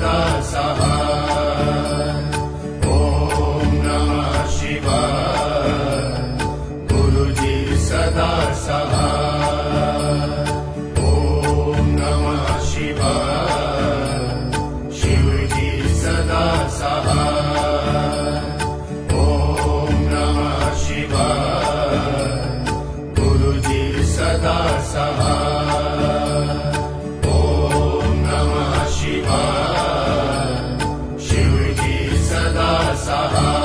सदा सहाय। ओम नमः शिवाय। गुरु जी सदा सहाय। ओम नमः शिवाय। शिव जी सदा सहाय। ओम नमः शिवाय। गुरु जी सदा सहाय। ओम नमः शिवाय। शिव जी सदा सहाय।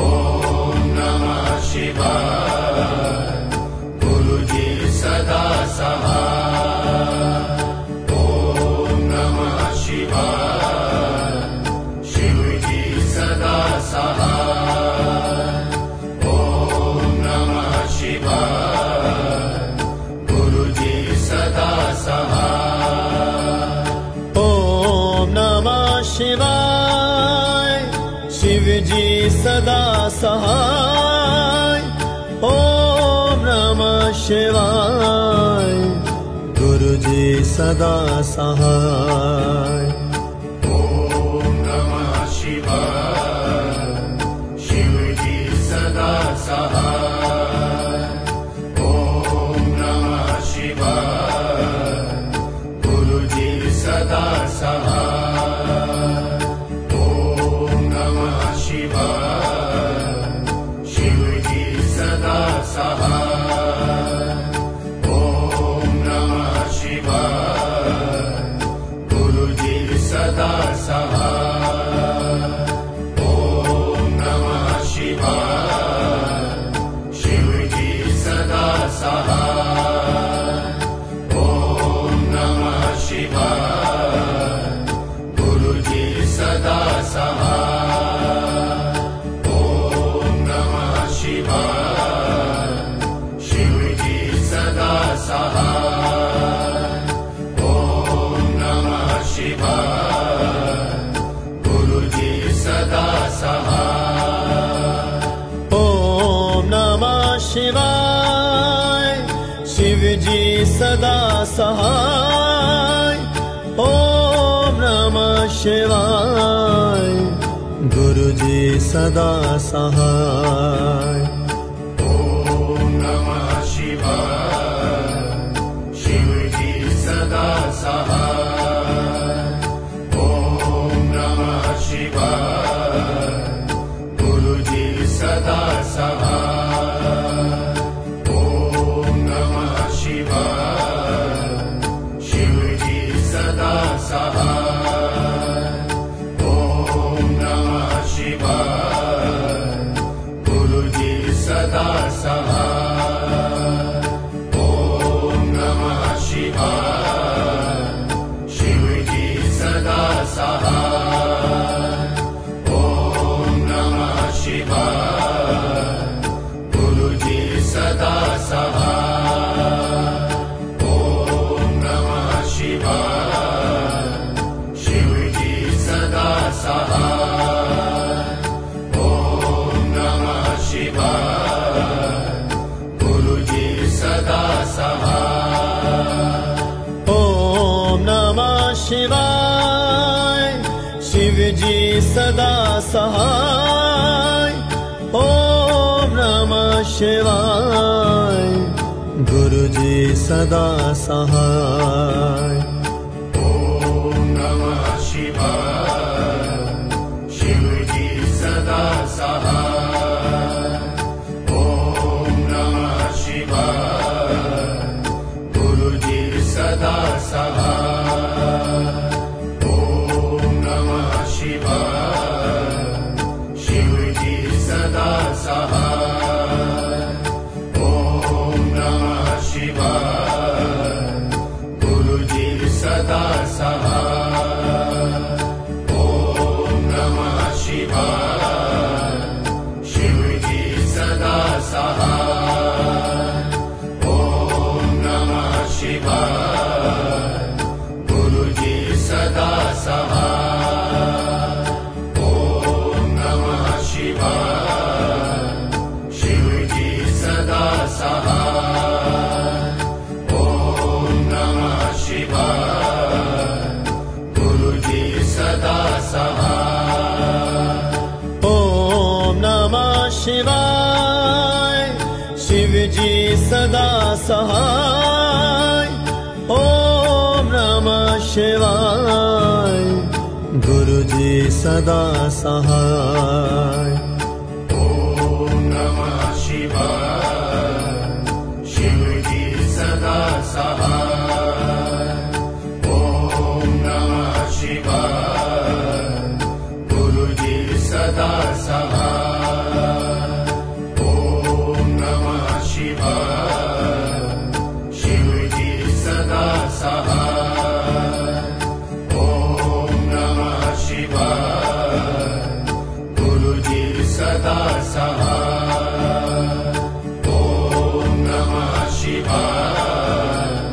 ओम नमः शिवाय। गुरु जी सदा सहाय। ओम नमः शिवाय। शिव जी सदा सहाय। ओम नमः शिवाय। गुरु जी सदा सहाय। ओम नमः शिवाय। शिव जी सदा सहाय। ओम नमः शिवाय। गुरु जी सदा सहाय। ओम नमः शिवाय। शिव जी सदा सहाय। ओम नमः शिवाय। गुरु जी सदा सहाय। ओम नमः शिवाय। शिव जी सदा सहाय। ओम नमः शिवाय। गुरु जी सदा सहाय। ओम नमः शिवाय। शिव जी सदा सहाय। ओम नमः शिवाय। गुरु जी सदा सहाय। ओम नमः शिवाय। शिव जी सदा सहाय। ओम नमः शिवाय। गुरु जी सदा सहाय। ओम नमः शिवाय। शिव जी सदा सहाय। ओम नमः शिवाय। गुरु जी सदा सहाय। ओम नमः शिवाय। शिव जी सदा सहाय। ओम नमः शिवाय। गुरु जी सदा सहाय। ओम नमः शिवाय। शिव जी सदा सहाय। ओम नमः शिवाय। गुरु जी सदा सहाय। ओम नमः शिवाय। शिव जी सदा सहाय। ओम नमः शिवाय। गुरु जी सदा सहाय। ओम नमः शिवाय। शिव जी सदा सहाय। ओम नमः शिवाय। गुरु जी सदा सहाय। ओम नमः शिवाय। शिव जी सदा सहाय। ओम नमः शिवाय। गुरु जी सदा सहाय। ओम नमः शिवाय। शिव जी सदा सहाय। ओम नमः शिवाय। गुरु जी सदा सहाय। ओम नमः शिवाय। शिव जी सदा सहाय। ओम नमः शिवाय। गुरु जी सदा सहाय। ओम नमः शिवाय। शिव जी सदा सहाय। ओम नमः शिवाय। गुरु जी सदा सहाय। ओम नमः शिवाय। शिव जी सदा सहाय। ओम नमः शिवाय। शिवाय गुरु जी सदा सहाय ॐ नमः शिवाय शिव जी सदा सहाय ॐ नमः शिवाय गुरु जी सदा सहाय ॐ नमः शिवाय शिव जी सदा सहाय ॐ नमः शिवाय गुरु जी सदा सहाय ॐ नमः शिवाय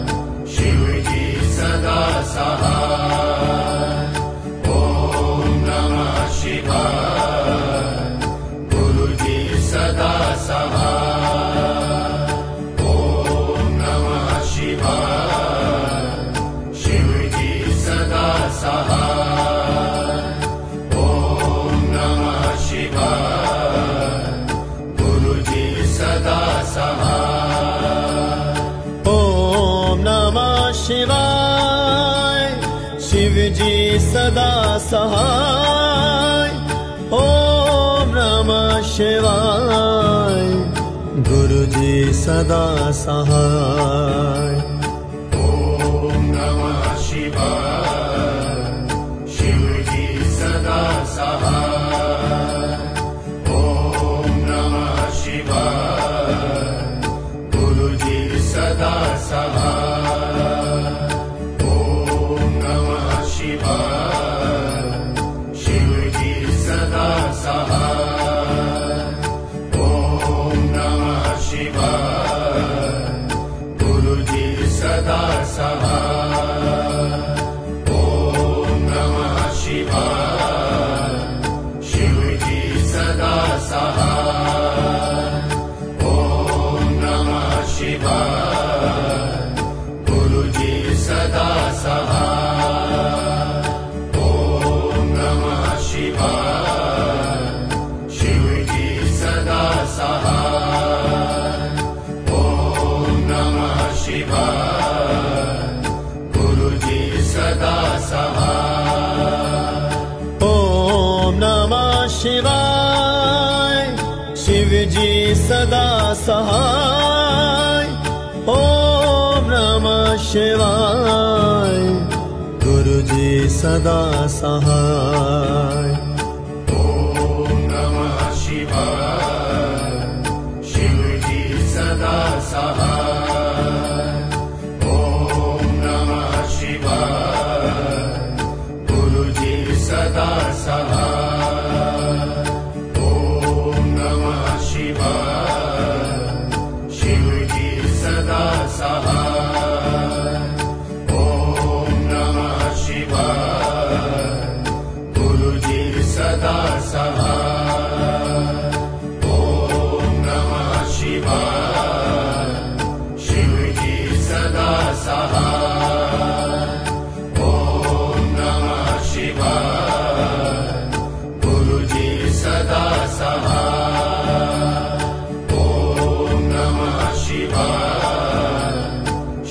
शिव जी सदा सहाय ॐ नमः शिवाय गुरु जी सदा सहाय ॐ नमः शिवाय शिव जी सदा सहाय ॐ नमः शिवाय गुरु जी सदा सहाय ॐ नमः शिवाय शिव जी सदा सहाय ॐ नमः शिवाय गुरु जी सदा सहाय ॐ नमः शिवाय शिव जी सदा सहाय ॐ नमः शिवाय गुरु जी सदा सहाय ॐ नमः शिवाय शिव जी सदा सहाय ॐ नमः शिवाय गुरु जी सदा सहाय ॐ नमः शिवाय शिव जी सदा सहाय ॐ नमः शिवाय गुरु जी सदा सहाय ॐ नमः शिवाय शिव जी सदा सहाय ॐ नमः शिवाय गुरु जी सदा सहाय ॐ नमः शिवाय शिव जी सदा सहाय ॐ नमः शिवाय गुरु जी सदा सहाय ॐ नमः शिवाय शिव जी सदा सहाय ॐ नमः शिवाय गुरु जी सदा सहाय ॐ नमः शिवाय शिव जी सदा सहाय ॐ नमः शिवाय गुरु जी सदा सहाय ॐ नमः शिवाय शिव जी सदा सहाय ॐ नमः शिवाय गुरु जी सदा सहाय ॐ नमः शिवाय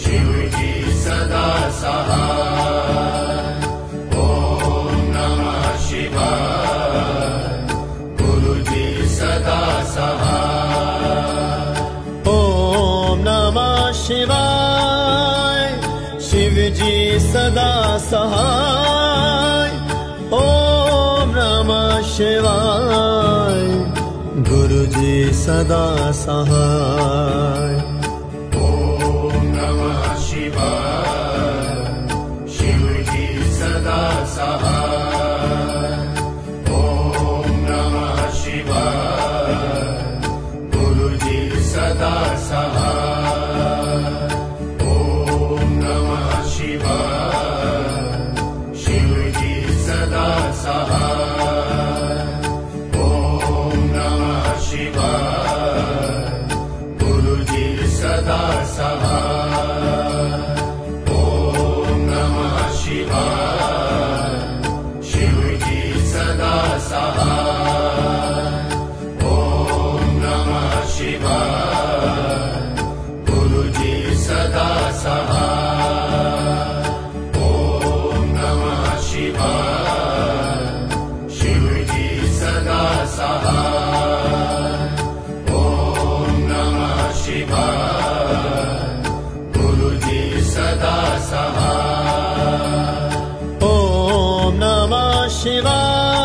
शिव जी सदा सहाय ॐ नमः शिवाय गुरु जी सदा सहाय ॐ नमः शिवाय शिव जी सदा सहाय ॐ नमः शिवाय गुरु जी सदा सहाय ॐ नमः शिवाय शिव जी सदा सहाय ॐ नमः शिवाय गुरु जी सदा सहाय ॐ नमः शिवाय शिव जी सदा सहाय ॐ नमः शिवाय गुरु जी सदा सहाय ॐ नमः शिवाय शिव जी सदा सहाय ॐ नमः शिवाय गुरु जी सदा सहाय ॐ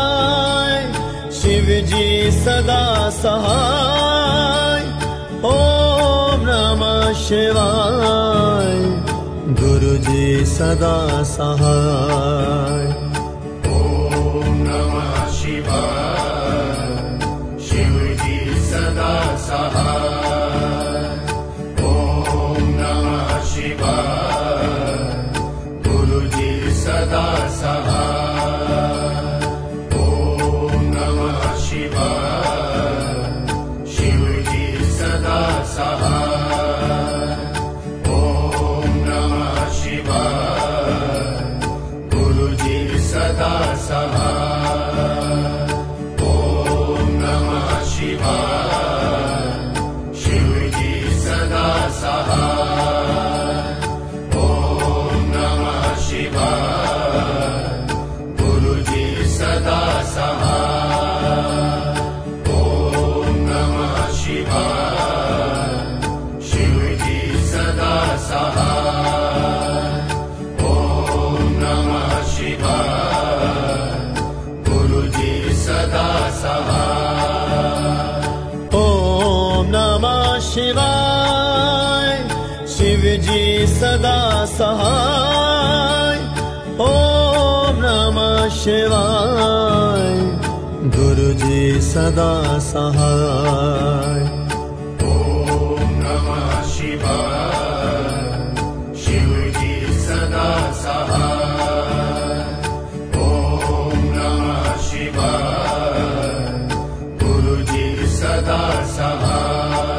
सहाय शिवजी सदा सहाय ओम नमः शिवाय गुरुजी सदा सहाय ओम नमः शिवाय शिवजी सदा सहाय ओम नमः शिवाय गुरुजी सदा सहाय ओम नमः शिवाय शिवजी सदा सहाय ओम नमः शिवाय गुरुजी सदा सहाय ओम नमः शिवाय शिवजी सदा सहाय ओम नमः शिवाय गुरुजी सदा सहाय ओम नमः शिवाय शिवजी सदा सहाय ओम नमः शिवाय गुरुजी सदा सहाय ओम नमः शिवाय शिवजी सदा सहाय ओम नमः शिवाय गुरुजी सदा सहाय ओम नमः शिवाय शिवजी सदा सहाय ओम नमः शिवाय गुरुजी सदा सहाय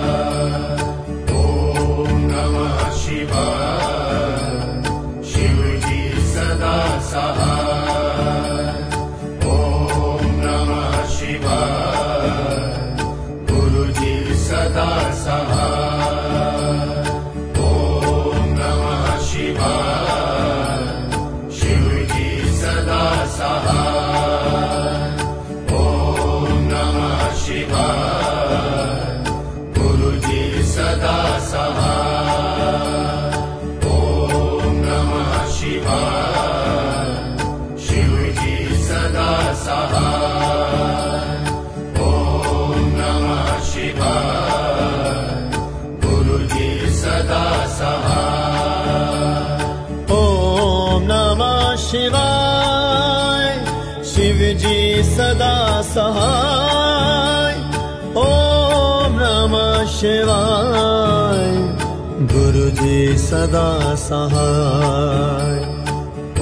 ओम नमः शिवाय शिवजी सदा सहाय ओम नमः शिवाय गुरुजी सदा सहाय ओम नमः शिवाय शिवजी सदा सहाय ओम नमः शिवाय गुरुजी सदा सहाय ओम नमः शिवाय शिवजी सदा सहाय ओम नमः शिवाय गुरुजी सदा सहाय ओम नमः शिवाय शिवजी सदा सहाय ओम नमः शिवाय गुरुजी सदा सहाय ओम नमः शिवाय शिवजी सदा सहाय ओम नमः शिवाय गुरुजी सदा सहाय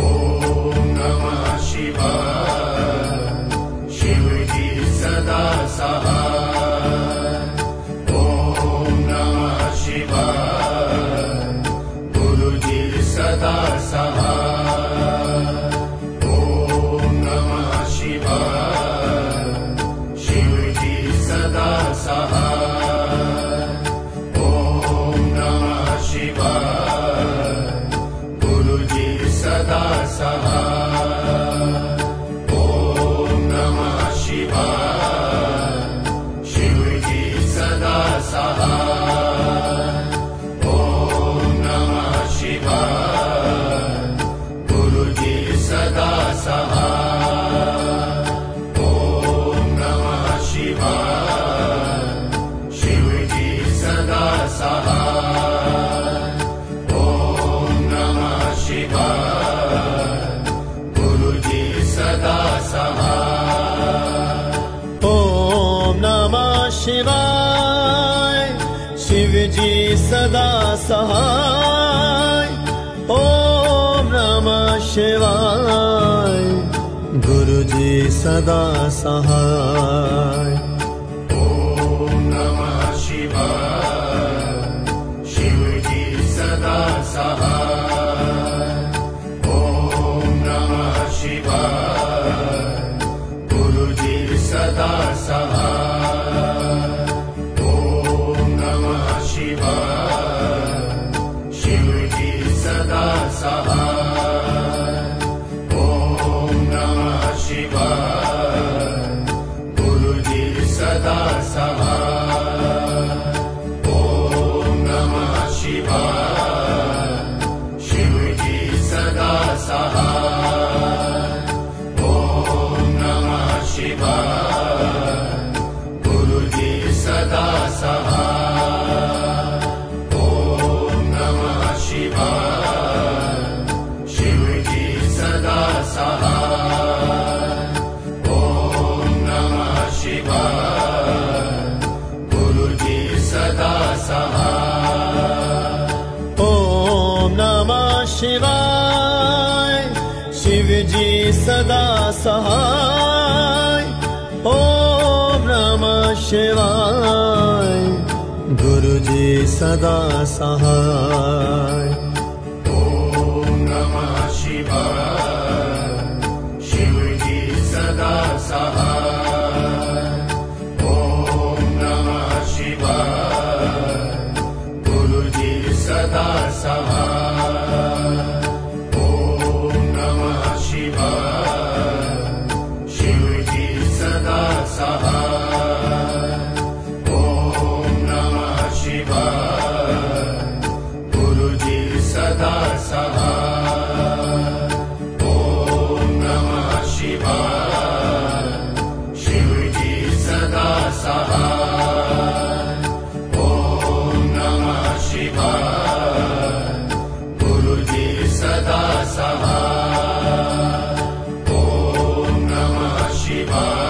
ओम नमः शिवाय शिवजी सदा सहाय ओम नमः शिवाय गुरुजी सदा सहाय ओम नमः शिवाय शिवजी सदा सहाय ओम नमः शिवाय गुरुजी सदा सहाय ओम नमः शिवाय शिवजी सदा सहाय ओम नमः शिवाय गुरुजी सदा सहाय ओम नमः शिवाय शिवजी सदा सहाय ओम नमः शिवाय गुरुजी सदा सहाय ओम नमः शिवाय शिवजी सदा सहाय ओम नमः शिवाय गुरुजी सदा सहाय ओम नमः शिवाय शिवजी सदा सहाय ओम नमः शिवाय गुरुजी सदा सहाय ओम नमः शिवाय शिवजी सदा सहाय ओम शिव जी सदा सहाय। ओम नमः शिवाय। गुरु जी सदा सहाय। ओम नमः शिवाय। शिव जी सदा सहाय। ओम नमः शिवाय। गुरु जी सदा सहाय। ओम नमः शिवाय। शिव जी सदा सहाय। ओम नमः शिवाय। गुरु जी सदा सहाय। ओम नमः शिवाय। शिव जी सदा सहाय। ओम नमः शिवाय। गुरु जी सदा सहाय। ओम नमः शिवाय।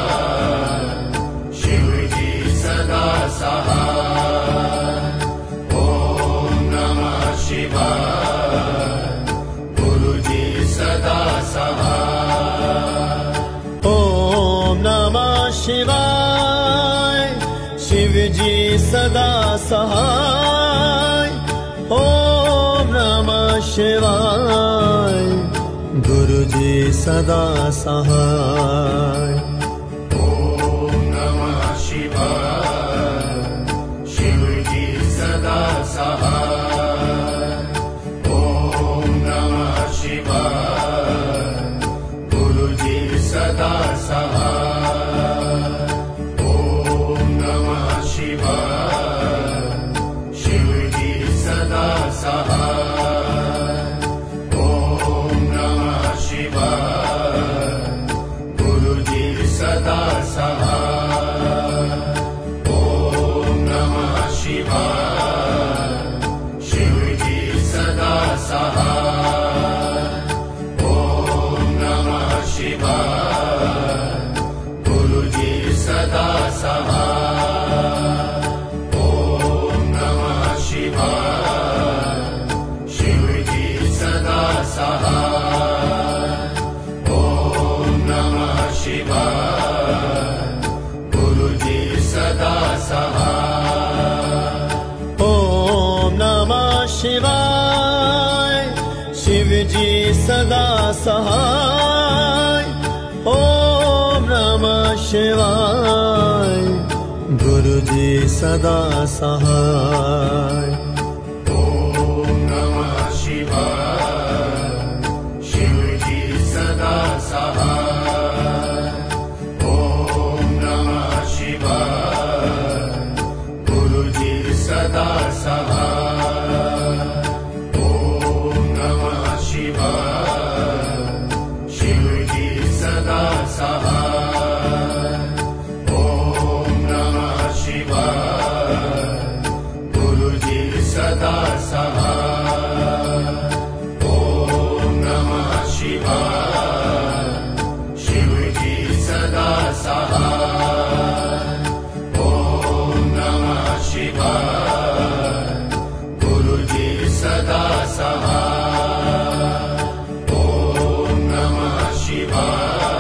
शिव जी सदा सहाय। ओम नमः शिवाय। गुरु जी सदा सहाय। ओम नमः शिवाय। शिव जी सदा सहाय। ओम नमः शिवाय। गुरु जी सदा सहाय। ओम नमः शिवाय। शिव जी सदा सहाय। ओम नमः शिवाय। गुरु जी सदा सहाय। ओम नमः शिवाय। शिव जी सदा सहाय। ओम नमः शिवाय। गुरु जी सदा सहाय। ओम नमः शिवाय। शिव जी सदा सहाय। ओम नमः शिवाय। गुरु जी सदा सहाय। ओम नमः शिवाय। शिव जी सदा सहाय। ओम नमः शिवाय। गुरु जी सदा सहाय। ओम नमः शिवाय। शिव जी सदा सहाय। ओम नमः शिवाय। गुरु जी सदा सहाय। ओम नमः शिवाय। शिव जी सदा सहाय। ओम नमः शिवाय। गुरु जी सदा सहाय। ओम नमः शिवाय। शिव जी सदा सहाय। ओम नमः शिवाय। गुरु जी सदा सहाय। ओम नमः शिवाय। शिव जी सदा सहाय। ओम नमः शिवाय। गुरु जी सदा सहाय। ओम नमः शिवाय।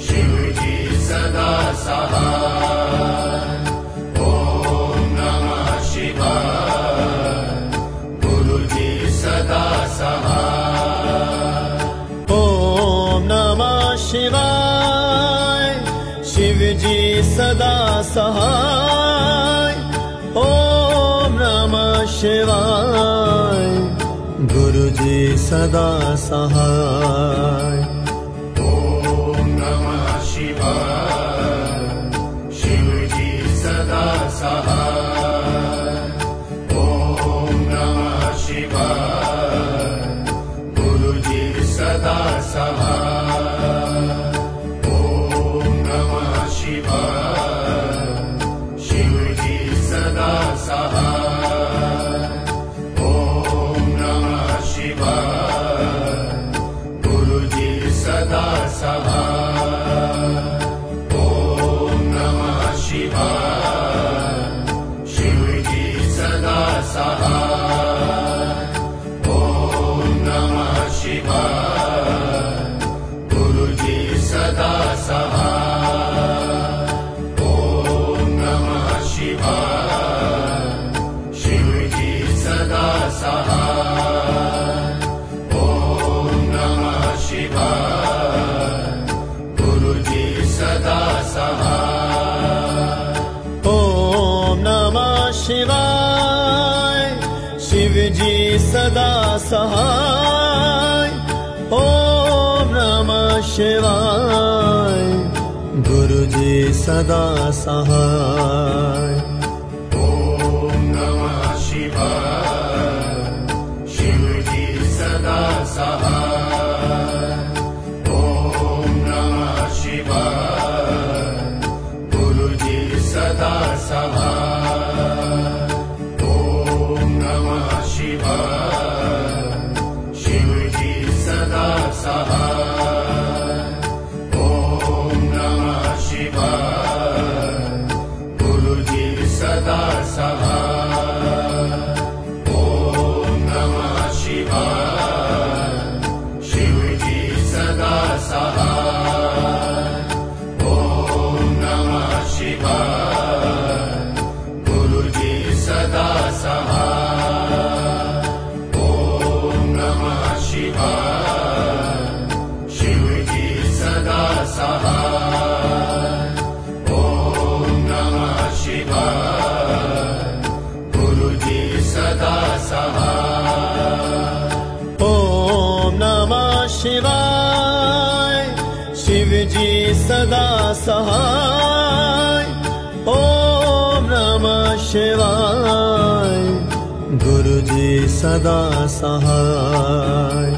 शिव जी सदा सहाय। ओम नमः शिवाय। गुरु जी सदा सहाय। ओम नमः शिवाय। शिव जी सदा सहाय। ओम नमः शिवाय। गुरु जी सदा सहाय। ओम नमः शिवाय। शिव जी सदा सहाय। ओम नमः शिवाय। गुरु जी सदा सहाय। ओम नमः शिवाय। शिव जी सदा सहाय। ओम नमः शिवाय। गुरु जी सदा सहाय। ओम नमः शिवाय। शिव जी सदा सहाय। ओम नमः शिवाय। शिवाय गुरु जी सदा सहाय ओम नमः शिवाय शिव जी सदा सहाय ओम नमः शिवाय गुरु जी सदा सहाय ओम नमः शिवाय शिव जी सदा सहाय ओम नमः शिवाय गुरु जी सदा सहाय ओम नमः शिवाय शिव जी सदा सहाय ओम नमः शिवाय गुरु जी सदा सहाय ओम नमः शिवाय शिव जी सदा सहाय ओम नमः शिवाय गुरु जी सदा सहाय ओम नमः शिवाय शिव जी सदा सहाय ओम नमः शिवाय गुरु जी सदा सहाय ओम नमः शिवाय शिव जी सदा सहाय ओम नमः शिवाय गुरु जी सदा सहाय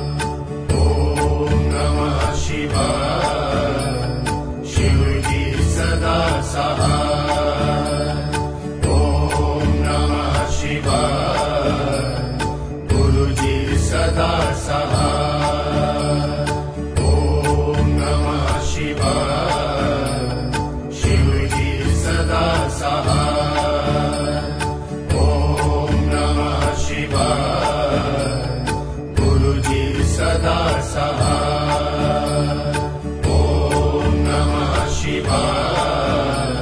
ओम नमः शिवाय शिव जी सदा सहाय ओम नमः शिवाय गुरु जी सदा सहाय ओम नमः शिवाय शिव जी सदा सहाय ओम नमः शिवाय गुरु जी सदा सहाय ओम नमः शिवाय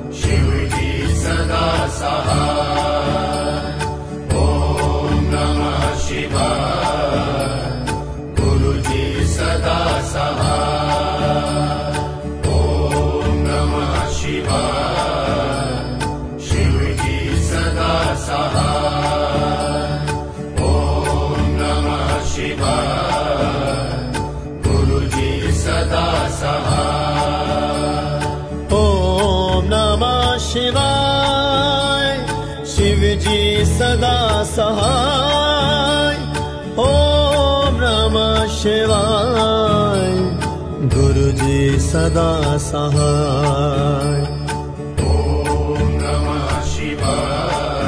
शिव जी सदा सहाय ओम नमः शिवाय गुरु जी सदा सहाय ओम नमः शिवाय शिव जी सदा सहाय ओम नमः शिवाय गुरु जी सदा सहाय ओम नमः शिवाय शिव जी सदा सहाय ओम नमः शिवाय गुरु जी सदा सहाय ओम नमः शिवाय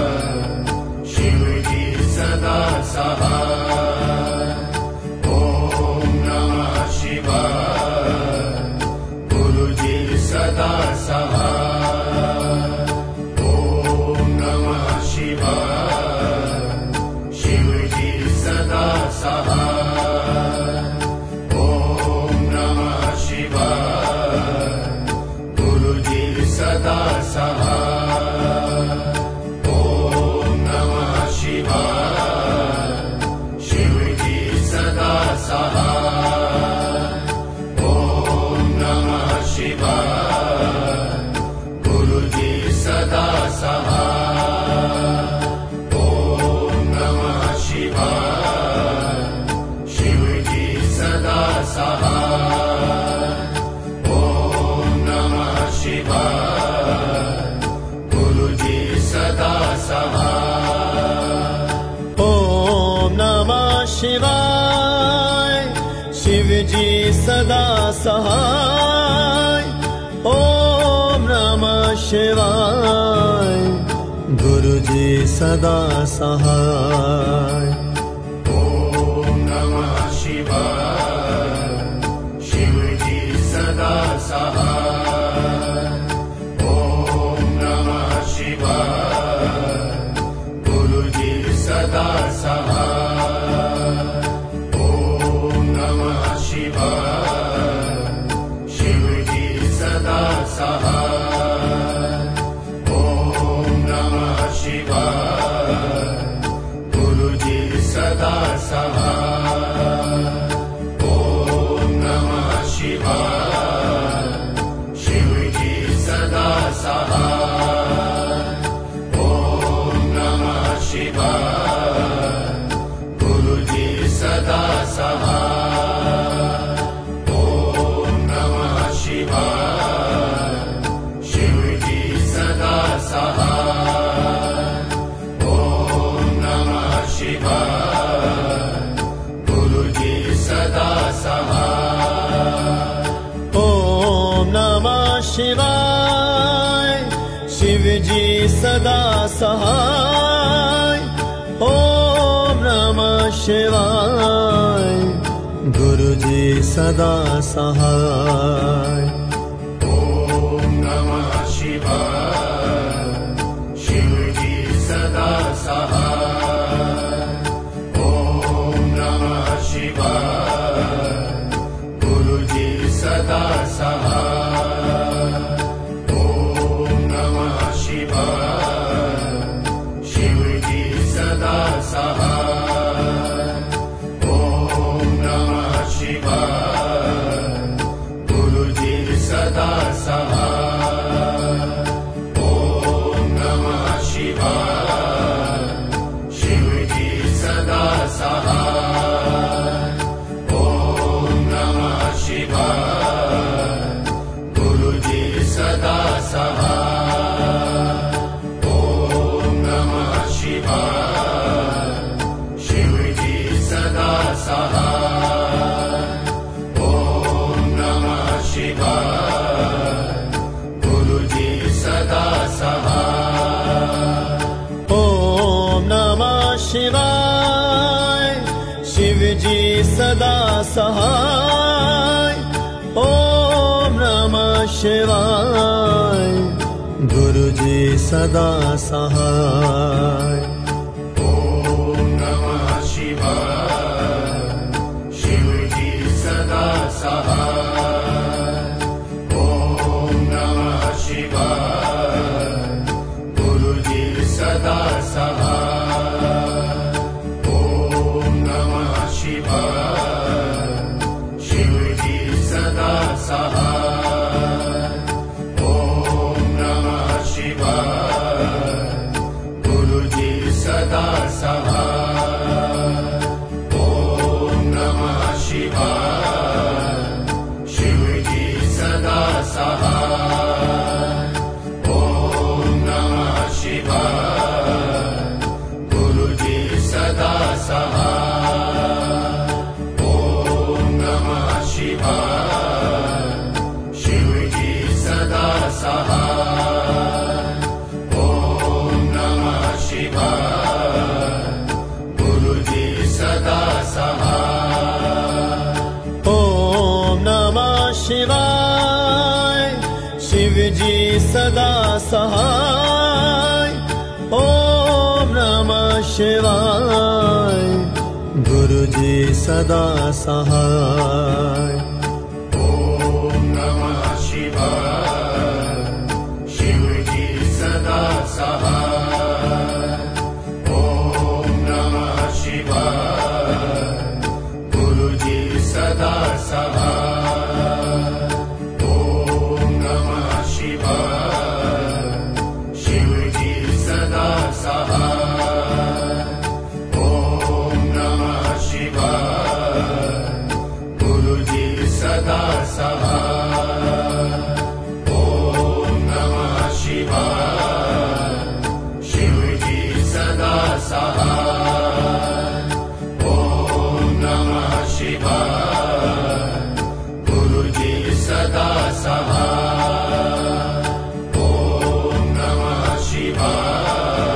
शिव जी सदा सहाय ओम नमः शिवाय गुरु जी सदा सहाय ओम नमः शिवाय शिव जी सदा सहाय ओम नमः शिवाय गुरु जी सदा सहाय ओम नमः शिवाय शिव जी सदा सहाय ओम नमः शिवाय गुरु जी सदा सहाय ओम नमः शिवाय शिव जी सदा सहाय ओम नमः शिवाय गुरु जी सदा सहाय ओम नमः शिवाय शिव जी सदा सहाय ओम नमः शिवाय गुरु जी सदा सहाय ओम नमः शिवाय शिव जी सदा सहाय ओम नमः शिवाय गुरु जी सदा सहाय ओम नमः शिवाय शिव जी सदा सहाय ओम नमः शिवाय गुरु जी सदा सहाय ओम शिवाय शिव जी सदा सहाय ओम नमः शिवाय गुरु जी सदा सहाय ॐ नमः शिवाय शिवजी सदा सहाय ॐ नमः शिवाय गुरुजी सदा सहाय ॐ नमः शिवाय शिवजी सदा सहाय ॐ नमः शिवाय गुरुजी सदा सहाय ॐ नमः शिवाय शिवजी सदा सहाय ॐ नमः शिवाय गुरुजी सदा सहाय ॐ नमः शिवाय शिवजी सदा सहाय ॐ नमः शिवाय गुरुजी सदा सहाय ओम नमः शिवाय शिवजी सदा सहाय ओम नमः शिवाय गुरुजी सदा सहाय ॐ नमः शिवाय शिवजी सदा सहाय ॐ नमः शिवाय गुरुजी सदा सहाय ॐ नमः शिवाय शिवजी सदा सहाय ॐ नमः शिवाय गुरुजी सदा सहाय ॐ नमः शिवाय शिवजी सदा सहाय ॐ नमः शिवाय गुरुजी सदा सहाय ॐ नमः शिवाय शिवजी सदा सहाय ॐ नमः शिवाय गुरुजी सदा सहाय ओम नमः शिवाय शिवजी सदा सहाय ओम नमः शिवाय गुरुजी सदा सहाय ॐ नमः शिवाय शिवजी सदा सहाय ॐ नमः शिवाय गुरुजी सदा सहाय ॐ नमः शिवाय शिवजी सदा सहाय ॐ नमः शिवाय गुरुजी सदा सहाय ॐ नमः शिवाय शिवजी सदा सहाय ॐ नमः शिवाय गुरुजी सदा सहाय ॐ नमः शिवाय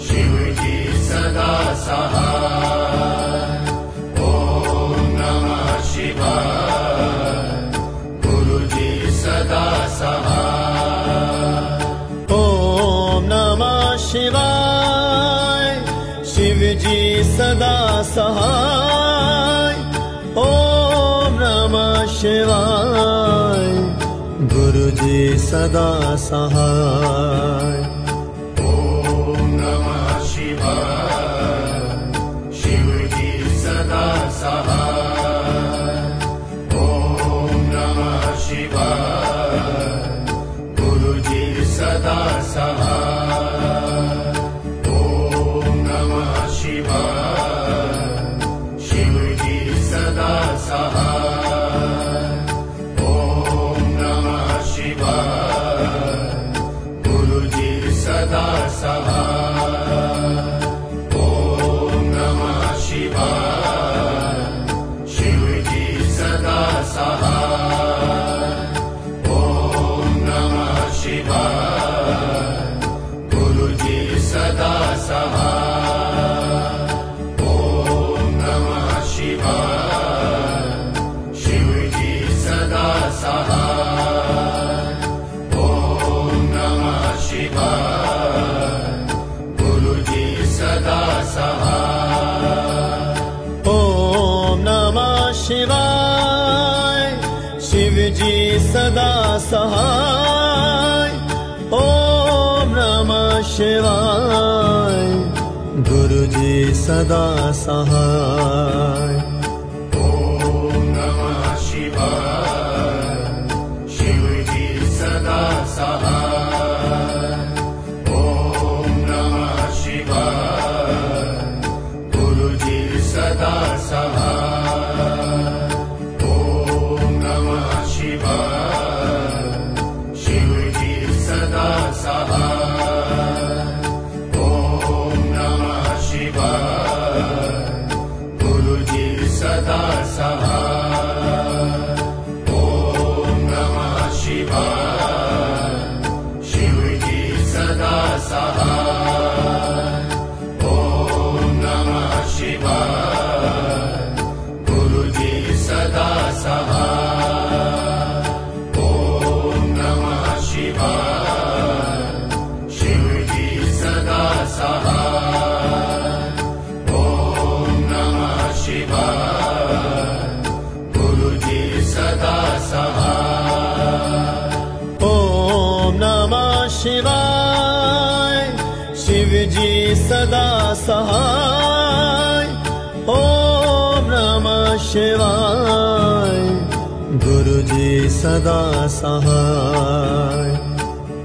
शिवजी सदा सहाय ॐ नमः शिवाय गुरुजी सदा सहाय ओम नमः शिवाय शिवजी सदा सहाय ओम नमः शिवाय गुरुजी सदा सहाय ॐ नमः शिवाय शिवजी सदा सहाय ॐ नमः शिवाय गुरुजी सदा सहाय ॐ नमः शिवाय शिवजी सदा सहाय ॐ नमः शिवाय गुरुजी सदा सहाय ॐ नमः शिवाय शिवजी सदा सहाय ॐ जी सदा सहाय। ओम नमः शिवाय। गुरु जी सदा सहाय। ॐ नमः शिवाय। शिव जी सदा सहाय। ॐ नमः शिवाय। गुरु जी सदा सहाय। ॐ नमः शिवाय। शिव जी सदा सहाय। ॐ नमः शिवाय। गुरु जी सदा सहाय। ॐ नमः शिवाय। शिव जी सदा सहाय। ॐ नमः शिवाय। गुरु जी सदा सहाय। ॐ नमः शिवाय। शिव जी सदा सहाय। ॐ नमः शिवाय। गुरु जी सदा सहाय। ओम नमः शिवाय। शिव जी सदा सहाय। ओम नमः शिवाय। गुरु जी सदा सहाय।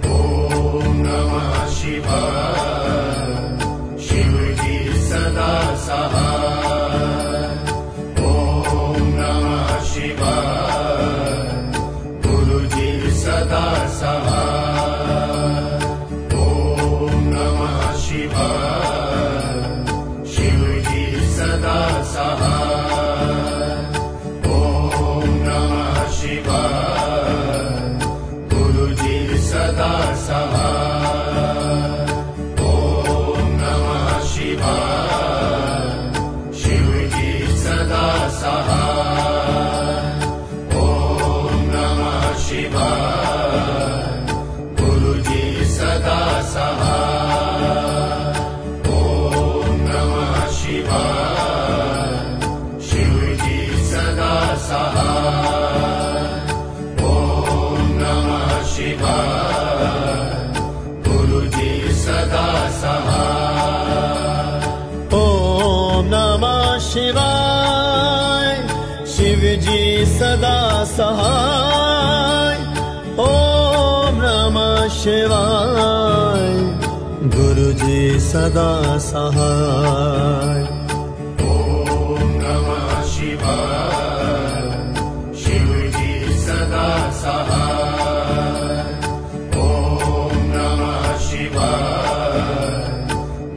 ॐ नमः शिवाय। शिव जी सदा सहाय। ॐ नमः शिवाय। गुरु जी सदा सहाय। ॐ नमः शिवाय। शिव जी सदा सहाय। ॐ नमः शिवाय। गुरु जी सदा सहाय। ॐ नमः शिवाय। शिव जी सदा सहाय। ॐ नमः शिवाय। गुरु जी सदा सहाय। ॐ नमः शिवाय। शिव जी सदा सहाय। ॐ नमः शिवाय। गुरु जी सदा सहाय। ओम नमः शिवाय। शिव जी सदा सहाय। ओम नमः शिवाय। गुरु जी सदा सहाय। ॐ नमः शिवाय। शिव जी सदा सहाय। ॐ नमः शिवाय।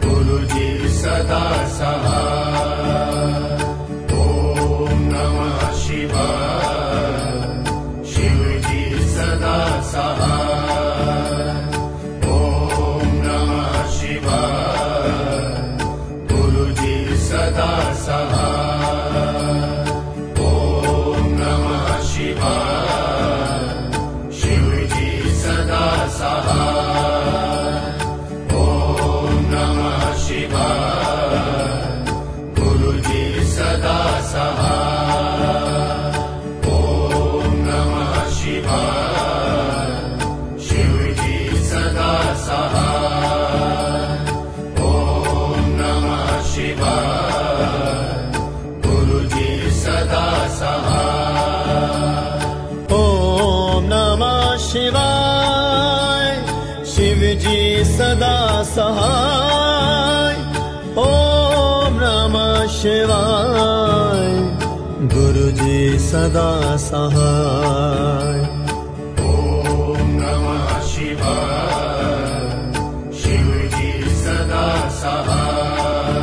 गुरु जी सदा सहाय। ॐ नमः शिवाय। शिव जी सदा सहाय। ॐ नमः शिवाय। गुरु जी सदा सहाय। ॐ नमः शिवाय। शिव जी सदा सहाय। ॐ नमः शिवाय। गुरु जी सदा सहाय। ॐ नमः शिवाय। शिव जी सदा सहाय। ॐ नमः शिवाय। गुरु जी सदा सहाय। ओम नमः शिवाय। शिव जी सदा सहाय। ओम नमः शिवाय। गुरु जी सदा सहाय। ॐ नमः शिवाय। शिव जी सदा सहाय।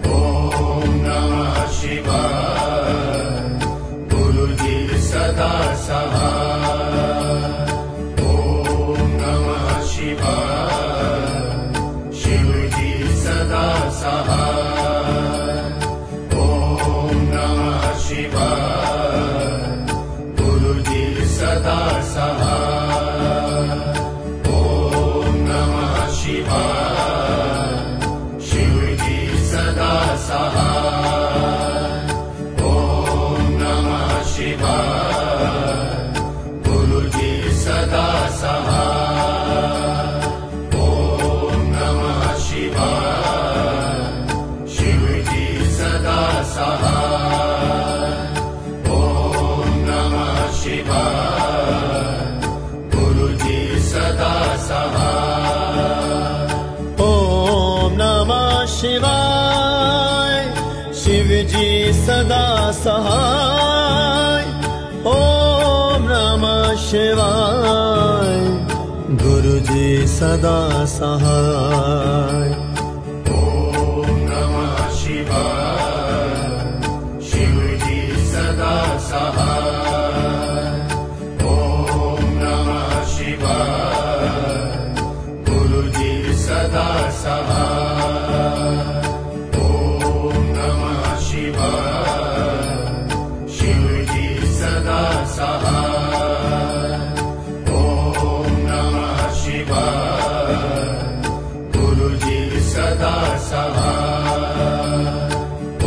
ॐ नमः शिवाय। गुरु जी सदा सहाय। ॐ नमः शिवाय। शिव जी सदा सहाय। ॐ नमः शिवाय। गुरु जी सदा सहाय। ॐ नमः शिवाय। शिव जी सदा सहाय। ॐ नमः शिवाय। शिवाय गुरु जी सदा सहाय ओम नमः शिवाय शिव जी सदा सहाय ओम नमः शिवाय गुरु जी सदा सहाय ओम नमः शिवाय शिव जी सदा सहाय ओम नमः शिवाय गुरु जी सदा सहाय ओम नमः शिवाय शिव जी सदा सहाय ओम नमः शिवाय गुरु जी सदा सहाय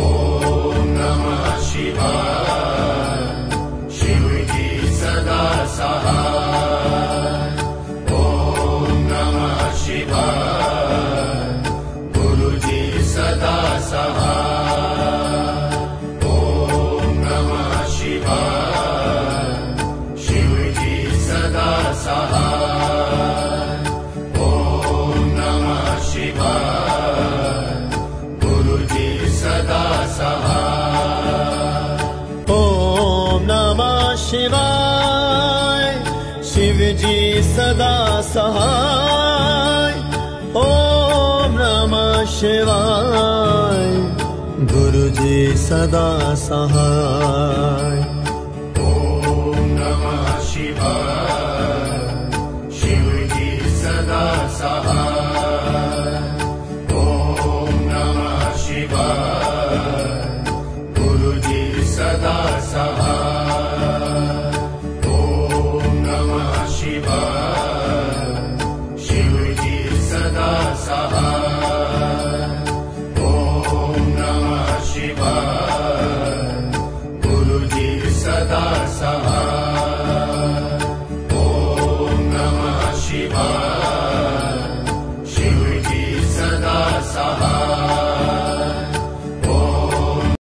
ओम नमः शिवाय शिव जी सदा सहाय ओम नमः शिवाय गुरु जी सदा सहाय ओम नमः शिवाय शिव जी सदा सहाय ओम नमः शिवाय गुरु जी सदा सहाय ओम नमः शिवाय शिव जी सदा सहाय ओम नमः शिवाय गुरु जी सदा सहाय ओम नमः शिवाय शिव जी सदा सहाय ओम नमः शिवाय गुरु जी सदा सहाय ओम नमः शिवाय शिव जी सदा सहाय ओम नमः शिवाय गुरु जी सदा सहाय